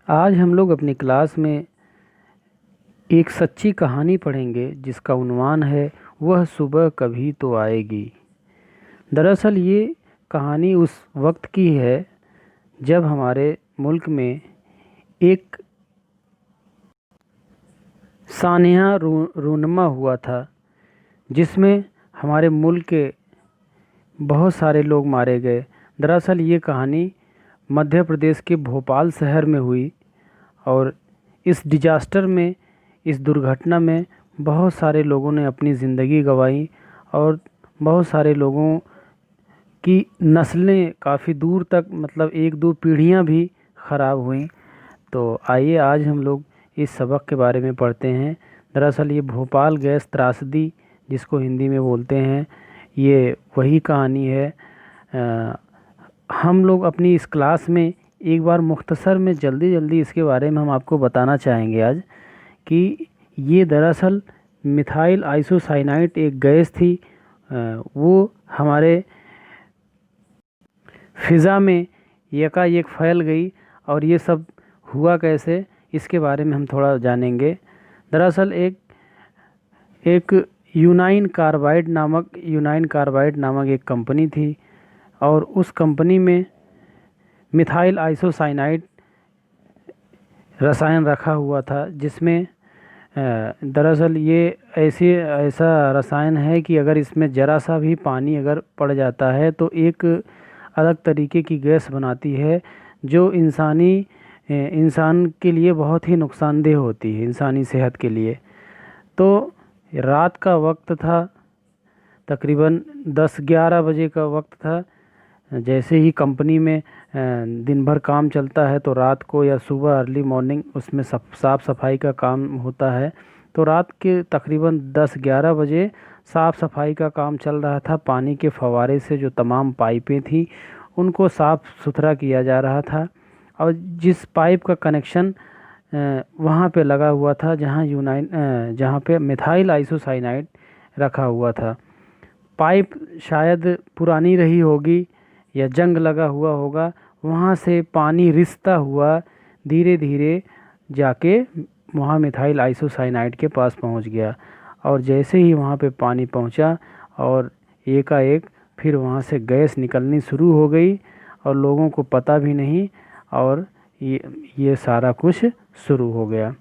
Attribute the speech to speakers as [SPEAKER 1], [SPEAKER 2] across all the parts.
[SPEAKER 1] आज हम लोग अपनी क्लास में एक सच्ची कहानी पढ़ेंगे जिसका उन्वान है वह सुबह कभी तो आएगी। दरअसल ये कहानी उस वक्त की है जब हमारे मुल्क में एक सानिया रूनमा हुआ था, जिसमें हमारे मुल्क के बहुत सारे लोग मारे गए। दरअसल ये कहानी मध्य प्रदेश के भोपाल शहर में हुई और इस डिजास्टर में, इस दुर्घटना में बहुत सारे लोगों ने अपनी ज़िंदगी गंवाई और बहुत सारे लोगों की नस्लें काफ़ी दूर तक, मतलब एक दो पीढ़ियां भी ख़राब हुई। तो आइए आज हम लोग इस सबक के बारे में पढ़ते हैं। दरअसल ये भोपाल गैस त्रासदी जिसको हिंदी में बोलते हैं, ये वही कहानी है। हम लोग अपनी इस क्लास में एक बार मुख्तसर में जल्दी इसके बारे में हम आपको बताना चाहेंगे आज कि ये दरअसल मिथाइल आइसोसाइनाइड एक गैस थी। वो हमारे फ़िज़ा में यकायक फैल गई और ये सब हुआ कैसे, इसके बारे में हम थोड़ा जानेंगे। दरअसल एक यूनाइन कार्बाइड नामक एक कंपनी थी और उस कंपनी में मिथाइल आइसोसाइनाइड रसायन रखा हुआ था, जिसमें दरअसल ये ऐसा रसायन है कि अगर इसमें ज़रा सा भी पानी अगर पड़ जाता है तो एक अलग तरीके की गैस बनाती है जो इंसान के लिए बहुत ही नुकसानदेह होती है, इंसानी सेहत के लिए। तो रात का वक्त था, तकरीबन 10-11 बजे का वक्त था। जैसे ही कंपनी में दिन भर काम चलता है तो रात को या सुबह अर्ली मॉर्निंग उसमें साफ़ सफाई का काम होता है। तो रात के तकरीबन 10-11 बजे साफ़ सफाई का काम चल रहा था। पानी के फव्वारे से जो तमाम पाइपें थी उनको साफ़ सुथरा किया जा रहा था और जिस पाइप का कनेक्शन वहाँ पे लगा हुआ था जहाँ पे मिथाइल आइसोसाइनाइड रखा हुआ था, पाइप शायद पुरानी रही होगी या जंग लगा हुआ होगा, वहाँ से पानी रिसता हुआ धीरे धीरे जाके वहाँ मिथाइल आइसोसाइनाइड के पास पहुँच गया। और जैसे ही वहाँ पे पानी पहुँचा और एकाएक फिर वहाँ से गैस निकलनी शुरू हो गई और लोगों को पता भी नहीं और ये सारा कुछ शुरू हो गया।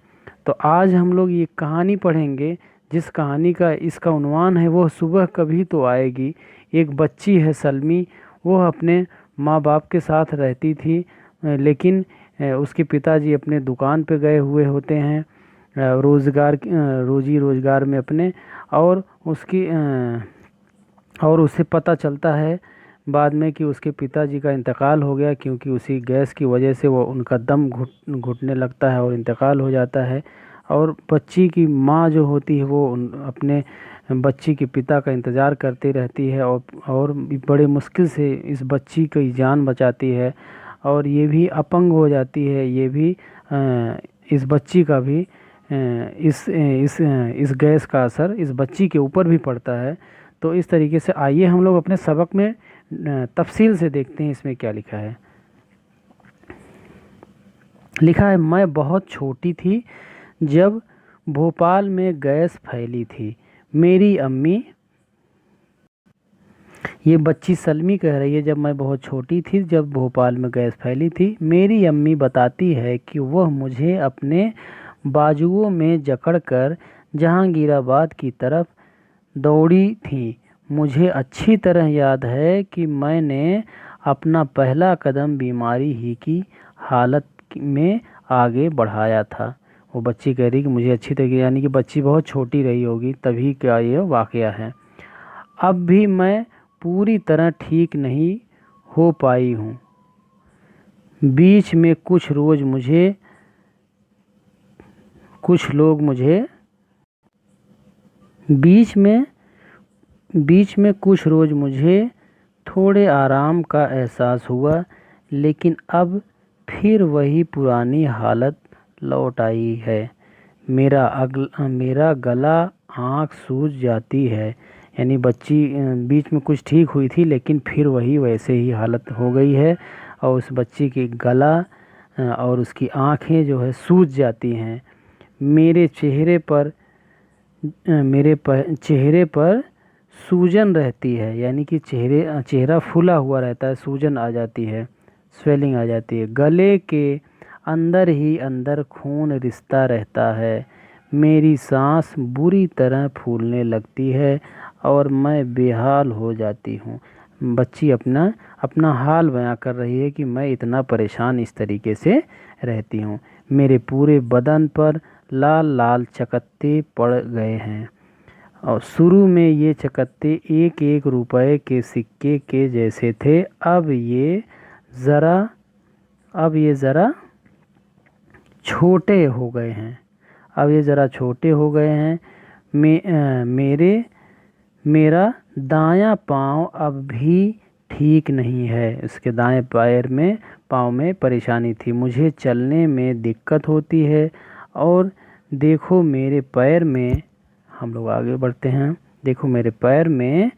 [SPEAKER 1] तो आज हम लोग ये कहानी पढ़ेंगे जिस कहानी का इसका उन्वान है वह सुबह कभी तो आएगी। एक बच्ची है सलमी, वो अपने माँ बाप के साथ रहती थी, लेकिन उसके पिताजी अपने दुकान पे गए हुए होते हैं रोज़ी रोज़गार में अपने, और उसे पता चलता है बाद में कि उसके पिताजी का इंतकाल हो गया, क्योंकि उसी गैस की वजह से वो उनका दम घुटने लगता है और इंतकाल हो जाता है। और बच्ची की माँ जो होती है वो अपने बच्ची के पिता का इंतज़ार करती रहती है और बड़े मुश्किल से इस बच्ची की जान बचाती है और ये भी अपंग हो जाती है। ये भी इस बच्ची का भी इस गैस का असर इस बच्ची के ऊपर भी पड़ता है। तो इस तरीके से आइए हम लोग अपने सबक में तफसील से देखते हैं इसमें क्या लिखा है। लिखा है, मैं बहुत छोटी थी जब भोपाल में गैस फैली थी। मेरी अम्मी, ये बच्ची सलमी कह रही है, जब मैं बहुत छोटी थी जब भोपाल में गैस फैली थी, मेरी अम्मी बताती है कि वह मुझे अपने बाजुओं में जकड़कर जहांगीराबाद की तरफ दौड़ी थी। मुझे अच्छी तरह याद है कि मैंने अपना पहला कदम बीमारी ही की हालत में आगे बढ़ाया था। वो बच्ची कह रही कि मुझे अच्छी तरह, यानी कि बच्ची बहुत छोटी रही होगी तभी का ये वाक़या है। अब भी मैं पूरी तरह ठीक नहीं हो पाई हूँ। बीच में कुछ लोग मुझे थोड़े आराम का एहसास हुआ, लेकिन अब फिर वही पुरानी हालत लौट आई है। मेरा गला, आँख सूज जाती है। यानी बच्ची बीच में कुछ ठीक हुई थी लेकिन फिर वही वैसे ही हालत हो गई है और उस बच्ची की गला और उसकी आँखें जो है सूज जाती हैं। मेरे चेहरे पर सूजन रहती है, यानी कि चेहरा फूला हुआ रहता है, सूजन आ जाती है, स्वेलिंग आ जाती है। गले के अंदर ही अंदर खून रिसता रहता है। मेरी सांस बुरी तरह फूलने लगती है और मैं बेहाल हो जाती हूँ। बच्ची अपना अपना हाल बयां कर रही है कि मैं इतना परेशान इस तरीके से रहती हूँ। मेरे पूरे बदन पर लाल लाल चकत्ते पड़ गए हैं और शुरू में ये चकत्ते एक एक रुपए के सिक्के के जैसे थे। अब ये ज़रा छोटे हो गए हैं। अब ये ज़रा छोटे हो गए हैं। मेरा दायां पाँव अब भी ठीक नहीं है। उसके दाएं पाँव में परेशानी थी। मुझे चलने में दिक्कत होती है और देखो मेरे पैर में, हम लोग आगे बढ़ते हैं, देखो मेरे पैर में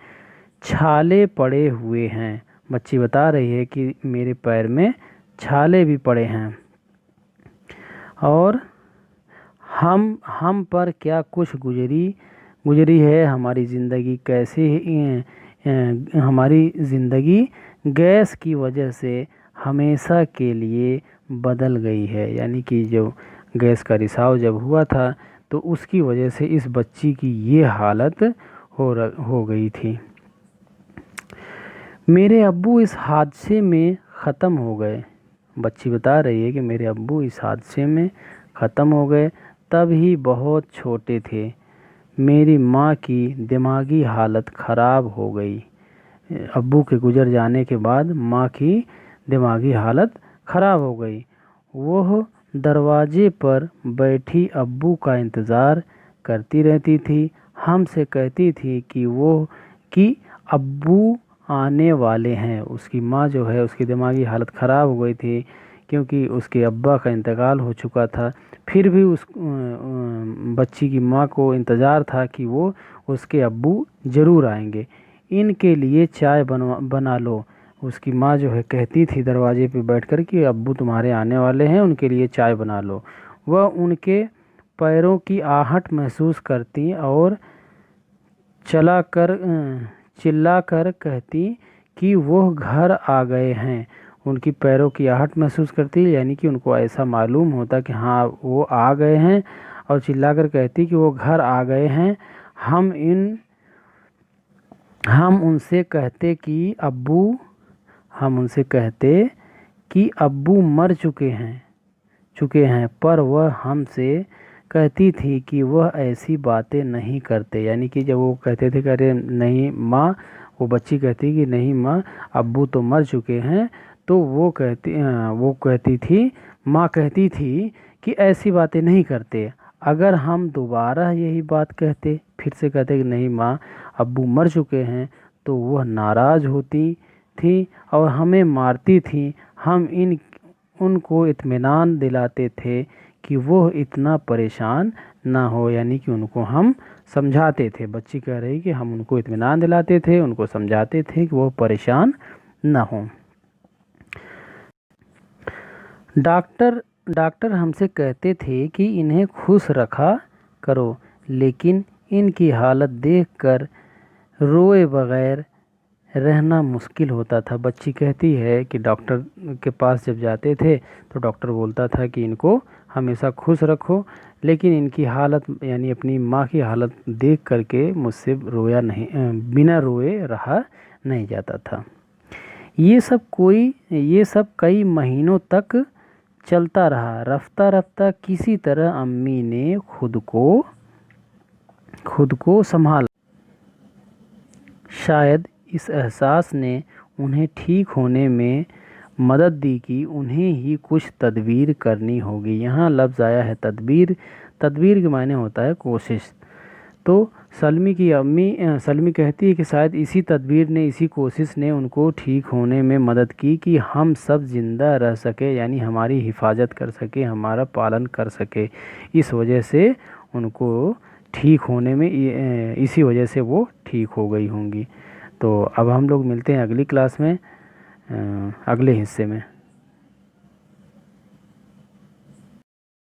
[SPEAKER 1] छाले पड़े हुए हैं। बच्ची बता रही है कि मेरे पैर में छाले भी पड़े हैं और हम पर क्या कुछ गुजरी है। हमारी ज़िंदगी हमारी ज़िंदगी गैस की वजह से हमेशा के लिए बदल गई है। यानी कि जो गैस का रिसाव जब हुआ था तो उसकी वजह से इस बच्ची की ये हालत हो गई थी। मेरे अब्बू इस हादसे में ख़त्म हो गए। बच्ची बता रही है कि मेरे अब्बू इस हादसे में ख़त्म हो गए, तब ही बहुत छोटे थे। मेरी माँ की दिमागी हालत ख़राब हो गई। अब्बू के गुजर जाने के बाद माँ की दिमागी हालत ख़राब हो गई। वह दरवाजे पर बैठी अब्बू का इंतज़ार करती रहती थी। हमसे कहती थी कि अब्बू आने वाले हैं। उसकी माँ जो है, उसकी दिमागी हालत ख़राब हो गई थी क्योंकि उसके अब्बा का इंतकाल हो चुका था। फिर भी उस बच्ची की माँ को इंतज़ार था कि वो उसके अब्बू ज़रूर आएंगे, इनके लिए चाय बना लो। उसकी माँ जो है कहती थी दरवाजे पे बैठकर कि अब्बू तुम्हारे आने वाले हैं, उनके लिए चाय बना लो। वह उनके पैरों की आहट महसूस करती और चिल्लाकर कहती कि वो घर आ गए हैं। उनकी पैरों की आहट महसूस करती, यानी कि उनको ऐसा मालूम होता कि हाँ वो आ गए हैं, और चिल्लाकर कहती कि वो घर आ गए हैं। हम उनसे कहते कि अब्बू मर चुके हैं, पर वह हमसे कहती थी कि वह ऐसी बातें नहीं करते। यानी कि जब वो कहते थे कि अरे नहीं माँ, वो बच्ची कहती कि नहीं माँ, अब्बू तो मर चुके हैं, तो माँ कहती थी कि ऐसी बातें नहीं करते। अगर हम दोबारा यही बात कहते, फिर से कहते कि नहीं माँ, अब्बू मर चुके हैं, तो वह नाराज़ होती थी और हमें मारती थी। हम उनको इत्मीनान दिलाते थे कि वो इतना परेशान ना हो, यानी कि उनको हम समझाते थे। बच्ची कह रही कि हम उनको इत्मीनान दिलाते थे, उनको समझाते थे कि वो परेशान ना हो। डॉक्टर हमसे कहते थे कि इन्हें खुश रखा करो, लेकिन इनकी हालत देखकर रोए बगैर रहना मुश्किल होता था। बच्ची कहती है कि डॉक्टर के पास जब जाते थे तो डॉक्टर बोलता था कि इनको हमेशा खुश रखो, लेकिन इनकी हालत, यानी अपनी माँ की हालत देख करके मुझसे बिना रोए रहा नहीं जाता था। ये सब कई महीनों तक चलता रहा। रफ्ता रफ्ता किसी तरह अम्मी ने खुद को संभाला। शायद इस एहसास ने उन्हें ठीक होने में मदद दी कि उन्हें ही कुछ तदबीर करनी होगी। यहाँ लफ्ज़ आया है तदबीर। तदबीर के मायने होता है कोशिश। तो सलमी कहती है कि शायद इसी कोशिश ने उनको ठीक होने में मदद की कि हम सब ज़िंदा रह सके, यानी हमारी हिफाजत कर सके, हमारा पालन कर सके। इस वजह से उनको ठीक होने में, इसी वजह से वो ठीक हो गई होंगी। तो अब हम लोग मिलते हैं अगली क्लास में, अगले हिस्से में।